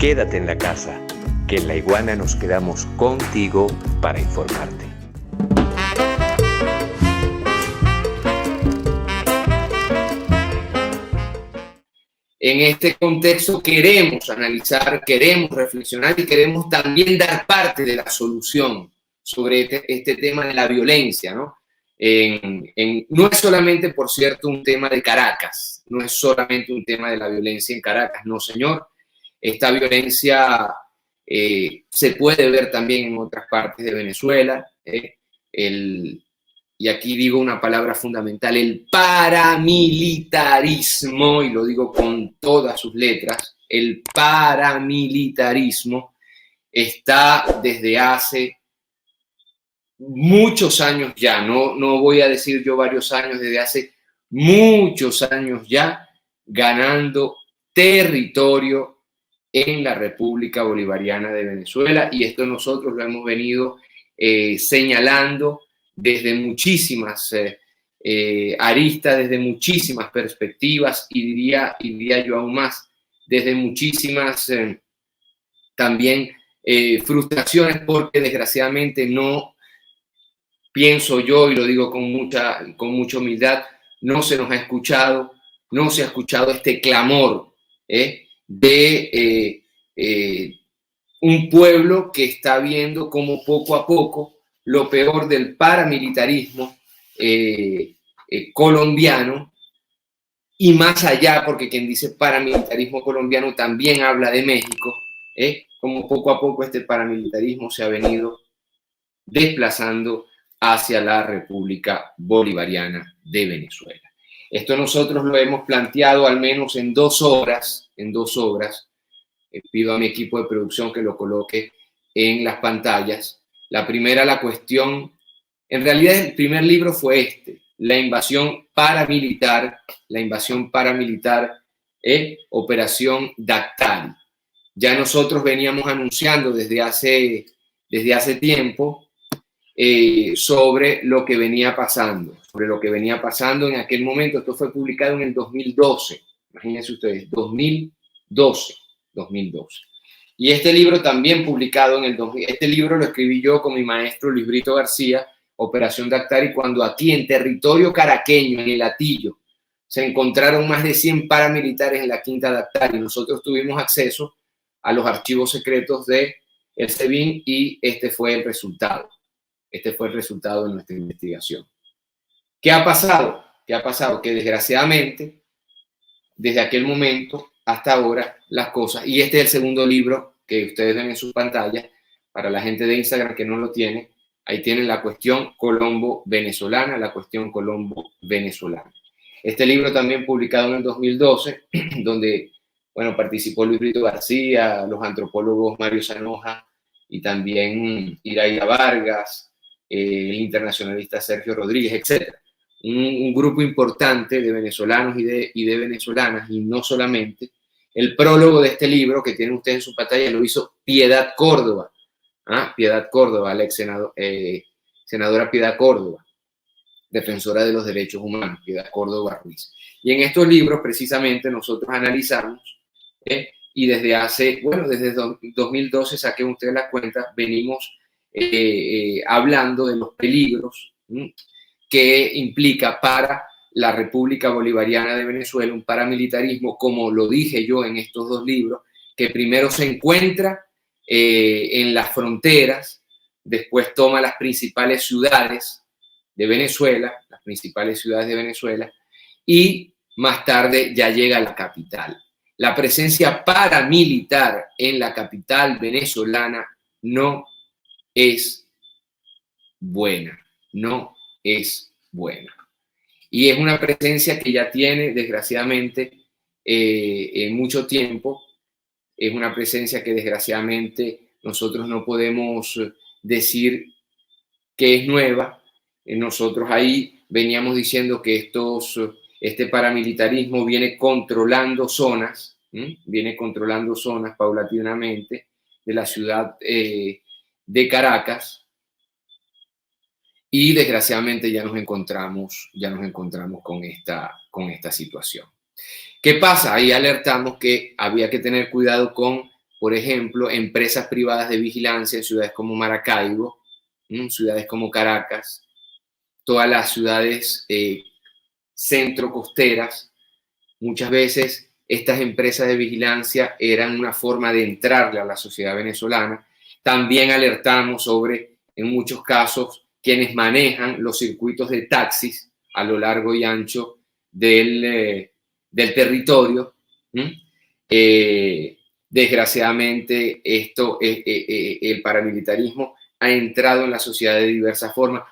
Quédate en la casa, que en La Iguana nos quedamos contigo para informarte. En este contexto queremos analizar, queremos reflexionar y queremos también dar parte de la solución sobre este tema de la violencia, ¿no? No es solamente, por cierto, un tema de Caracas, no es solamente un tema de la violencia en Caracas, no, señor. Esta violencia se puede ver también en otras partes de Venezuela. Y aquí digo una palabra fundamental, el paramilitarismo, y lo digo con todas sus letras, el paramilitarismo está desde hace muchos años ya, no voy a decir yo varios años, desde hace muchos años ya, ganando territorio en la República Bolivariana de Venezuela, y esto nosotros lo hemos venido señalando desde muchísimas aristas, desde muchísimas perspectivas, y diría yo aún más, desde muchísimas también frustraciones, porque desgraciadamente no, pienso yo, y lo digo con mucha humildad, no se nos ha escuchado, no se ha escuchado este clamor de un pueblo que está viendo cómo poco a poco lo peor del paramilitarismo colombiano, y más allá, porque quien dice paramilitarismo colombiano también habla de México, como poco a poco este paramilitarismo se ha venido desplazando hacia la República Bolivariana de Venezuela. Esto nosotros lo hemos planteado al menos en dos obras. Pido a mi equipo de producción que lo coloque en las pantallas. La primera, la cuestión, en realidad el primer libro fue la invasión paramilitar, Operación Dactari. Ya nosotros veníamos anunciando desde hace tiempo sobre lo que venía pasando, en aquel momento. Esto fue publicado en el 2012, imagínense ustedes, 2012. Y este libro también publicado en el 2000, este libro lo escribí yo con mi maestro Luis Brito García, Operación Dactari, cuando aquí en territorio caraqueño, en el Hatillo, se encontraron más de 100 paramilitares en la Quinta Dactari. Nosotros tuvimos acceso a los archivos secretos del SEBIN y este fue el resultado de nuestra investigación. ¿Qué ha pasado? Que desgraciadamente, desde aquel momento hasta ahora, las cosas, y este es el segundo libro que ustedes ven en sus pantallas, para la gente de Instagram que no lo tiene, ahí tienen la cuestión Colombo-venezolana, Este libro también publicado en el 2012, donde, bueno, participó Luis Brito García, los antropólogos Mario Sanoja y también Iraida Vargas, el internacionalista Sergio Rodríguez, etc. Un grupo importante de venezolanos y de venezolanas, y no solamente. El prólogo de este libro que tienen ustedes en su pantalla lo hizo Piedad Córdoba, la ex senadora Piedad Córdoba, defensora de los derechos humanos, Piedad Córdoba Ruiz. Y en estos libros precisamente nosotros analizamos, y desde 2012, saquen ustedes la cuenta, venimos hablando de los peligros que implica para la República Bolivariana de Venezuela un paramilitarismo, como lo dije yo en estos dos libros, que primero se encuentra en las fronteras, después toma las principales ciudades de Venezuela, y más tarde ya llega a la capital. La presencia paramilitar en la capital venezolana no es buena. Y es una presencia que ya tiene, desgraciadamente, mucho tiempo. Es una presencia que, desgraciadamente, nosotros no podemos decir que es nueva. Nosotros ahí veníamos diciendo que este paramilitarismo viene controlando zonas paulatinamente de la ciudad de Caracas. Y desgraciadamente ya nos encontramos con esta situación. ¿Qué pasa? Ahí alertamos que había que tener cuidado con por ejemplo, empresas privadas de vigilancia en ciudades como Maracaibo, ciudades como Caracas, todas las ciudades centro costeras. Muchas veces estas empresas de vigilancia eran una forma de entrarle a la sociedad venezolana. También alertamos sobre, en muchos casos, quienes manejan los circuitos de taxis a lo largo y ancho del territorio. Desgraciadamente, el paramilitarismo ha entrado en la sociedad de diversas formas.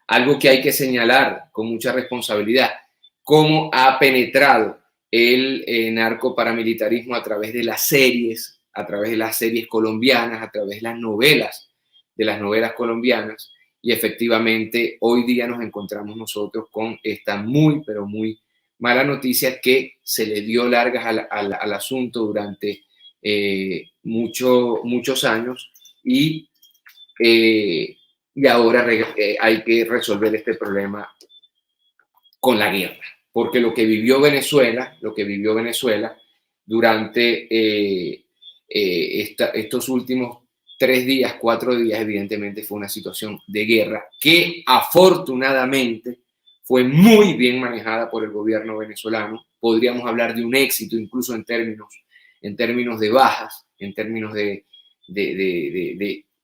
Algo que hay que señalar con mucha responsabilidad, cómo ha penetrado el narcoparamilitarismo a través de las series colombianas, a través de las novelas colombianas, y efectivamente hoy día nos encontramos nosotros con esta muy, pero muy mala noticia, que se le dio largas al asunto durante muchos años, y ahora hay que resolver este problema con la guerra, porque lo que vivió Venezuela durante estos últimos 4 días, evidentemente fue una situación de guerra que afortunadamente fue muy bien manejada por el gobierno venezolano. Podríamos hablar de un éxito incluso en términos de bajas, en términos de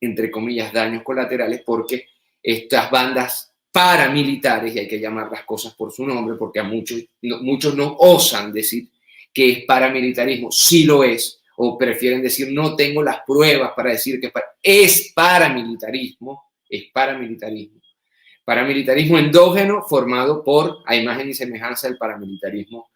entre comillas, daños colaterales, porque estas bandas paramilitares, y hay que llamar las cosas por su nombre, porque a muchos no osan decir que es paramilitarismo. Sí lo es, o prefieren decir no tengo las pruebas para decir que es paramilitarismo. Paramilitarismo endógeno formado a imagen y semejanza del paramilitarismo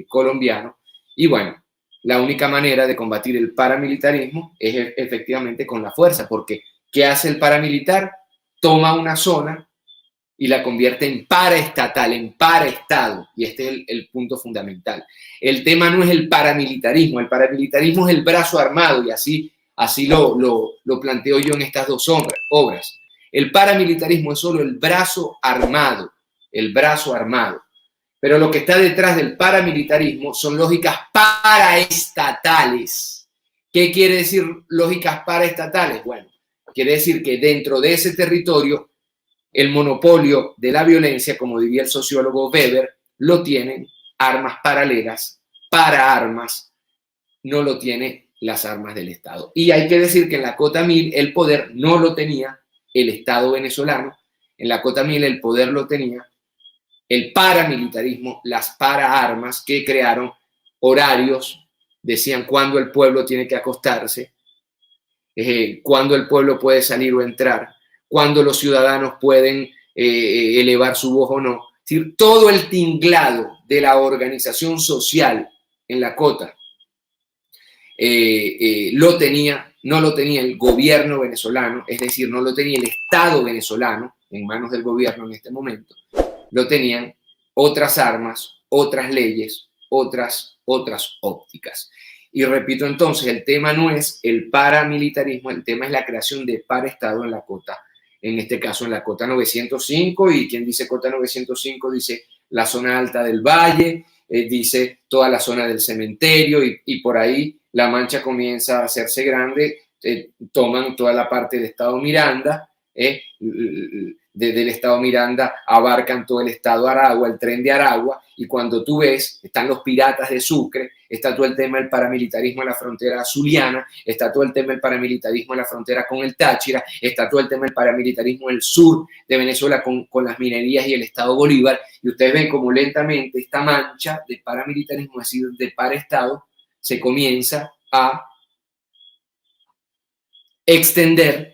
colombiano. Y bueno, la única manera de combatir el paramilitarismo es efectivamente con la fuerza, porque ¿qué hace el paramilitar? Toma una zona y la convierte en paraestatal, en paraestado, y este es el punto fundamental. El tema no es el paramilitarismo es el brazo armado, y así lo planteo yo en estas dos obras. El paramilitarismo es solo el brazo armado, pero lo que está detrás del paramilitarismo son lógicas paraestatales. ¿Qué quiere decir lógicas paraestatales? Bueno, quiere decir que dentro de ese territorio el monopolio de la violencia, como diría el sociólogo Weber, lo tienen armas paralelas, para armas, no lo tiene las armas del Estado. Y hay que decir que en la Cota 1000 el poder no lo tenía el Estado venezolano, en la Cota 1000 el poder lo tenía el paramilitarismo, las paraarmas, que crearon horarios, decían cuándo el pueblo tiene que acostarse, cuándo el pueblo puede salir o entrar, cuándo los ciudadanos pueden elevar su voz o no. Es decir, todo el tinglado de la organización social en la Cota no lo tenía el gobierno venezolano, es decir, no lo tenía el Estado venezolano en manos del gobierno en este momento. Lo tenían otras armas, otras leyes, otras ópticas. Y repito entonces, el tema no es el paramilitarismo, el tema es la creación de paraestado en la Cota, en este caso en la Cota 905, y quien dice Cota 905 dice la zona alta del valle, dice toda la zona del cementerio, y por ahí la mancha comienza a hacerse grande, toman toda la parte del estado Miranda, del estado Miranda abarcan todo el estado Aragua, el tren de Aragua, y cuando tú ves, están los piratas de Sucre, está todo el tema del paramilitarismo en la frontera zuliana, está todo el tema del paramilitarismo en la frontera con el Táchira, está todo el tema del paramilitarismo en el sur de Venezuela con las minerías y el estado Bolívar, y ustedes ven como lentamente esta mancha de paramilitarismo, es decir, de paraestado, se comienza a extender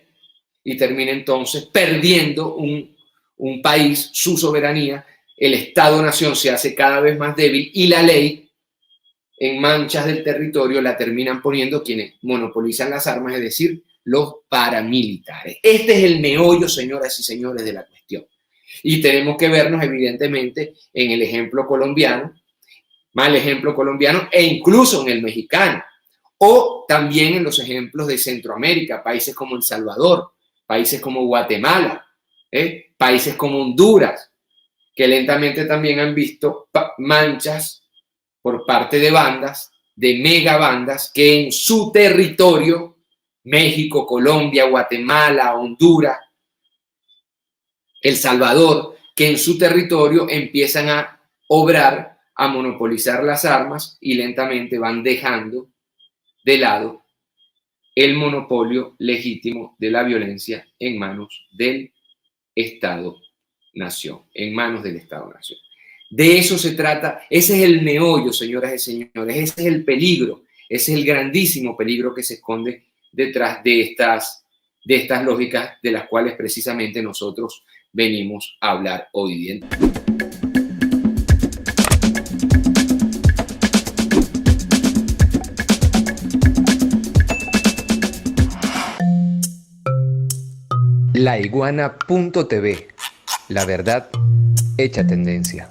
y termina entonces perdiendo un país, su soberanía. El Estado-nación se hace cada vez más débil y la ley en manchas del territorio la terminan poniendo quienes monopolizan las armas, es decir, los paramilitares. Este es el meollo, señoras y señores, de la cuestión. Y tenemos que vernos evidentemente en el ejemplo colombiano, más el ejemplo colombiano e incluso en el mexicano, o también en los ejemplos de Centroamérica, países como El Salvador, países como Guatemala, países como Honduras, que lentamente también han visto manchas por parte de bandas de megabandas que en su territorio, México, Colombia, Guatemala, Honduras, El Salvador, que en su territorio empiezan a obrar, a monopolizar las armas y lentamente van dejando de lado el monopolio legítimo de la violencia en manos del Estado-Nación, en manos del Estado-Nación. De eso se trata, ese es el meollo, señoras y señores, ese es el peligro, ese es el grandísimo peligro que se esconde detrás de estas lógicas de las cuales precisamente nosotros venimos a hablar hoy día. Laiguana.tv, la verdad hecha tendencia.